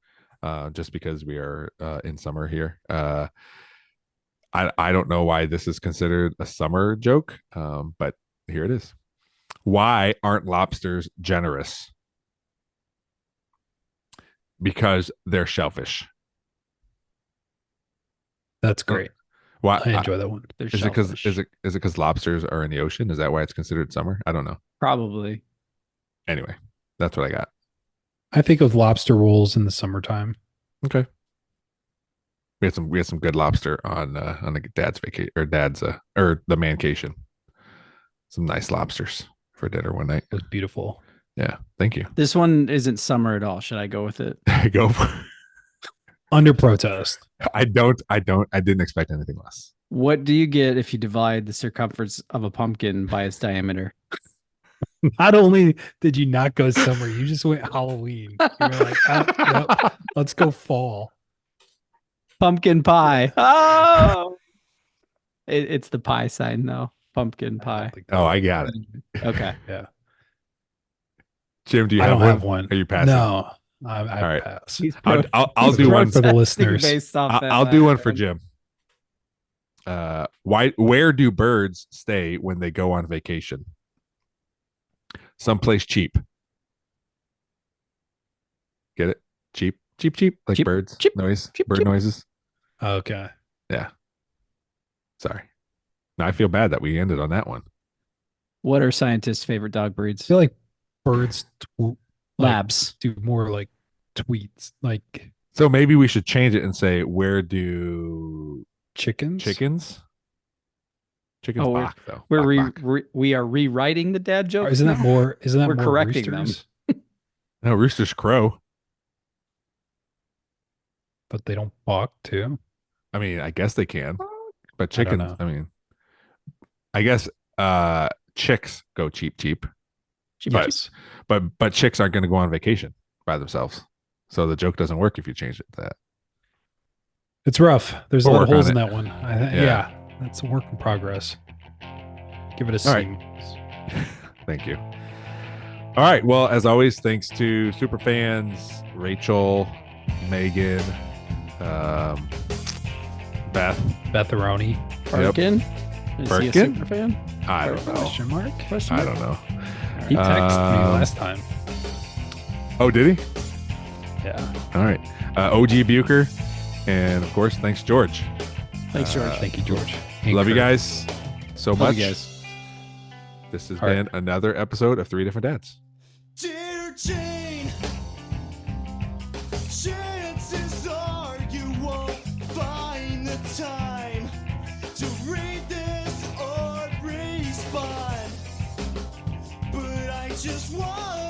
just because we are in summer here. I don't know why this is considered a summer joke, but here it is. Why aren't lobsters generous? Because they're shellfish. That's great. Why? I enjoy that one. They're Is it because shellfish. is it because lobsters are in the ocean? Is that why it's considered summer? I don't know. Probably. Anyway, that's what I got. I think of lobster rolls in the summertime. Okay. We had some good lobster on the dad's vacation or the mancation. Some nice lobsters for dinner one night. It was beautiful. Yeah, thank you. This one isn't summer at all. Should I go with it? Go. For, Under protest. I didn't expect anything less. What do you get if you divide the circumference of a pumpkin by its diameter? Not only did you not go summer, you just went Halloween. You were like, yep, let's go fall. Pumpkin pie. Oh, it's the pie sign though. Pumpkin I pie. don't think that Oh, would- I got it. Okay. Yeah. Jim, do you I have don't one? have one. Are you passing? No, I All right. pass. I'll do one for the listeners. Based off that I'll do one last for Jim. Where do birds stay when they go on vacation? Someplace cheap. Get it? Cheap, like Cheap, birds cheap, noise, cheap, bird cheap. noises. Okay. Sorry. Now I feel bad that we ended on that one. What are scientists' favorite dog breeds? I feel like birds Labs. do more like tweets, like So maybe we should change it and say, where do chickens. chickens Oh, bark though? We're Bark, bark. we are rewriting the dad joke. Or isn't that more? Isn't that We're more correcting them. roosters? No, roosters crow. But they don't balk too. I mean, I guess they can, but I don't chickens. know. I mean, I guess chicks go cheap, Cheap, but cheap. but chicks aren't going to go on vacation by themselves. So the joke doesn't work if you change it to that. It's rough. There's a We'll lot of work holes on in it. that one. Yeah. Yeah, that's a work in progress. Give it a All C. right. Thank you. All right. Well, as always, thanks to super fans Rachel, Megan, Beth. Betharoni. Birkin? Is he a Birkin? super fan? I don't know. Question mark. I don't know. He texted me Um, last time. Oh, did he? Yeah. All right. OG Bucher. And of course, thanks, George. Thanks, George. Thank you, George. Love you Kurt. guys so Love much. you guys. This has All right. been another episode of Three Different Dads. Dear Jane, chances are you won't find the time to read this or respond. But I just want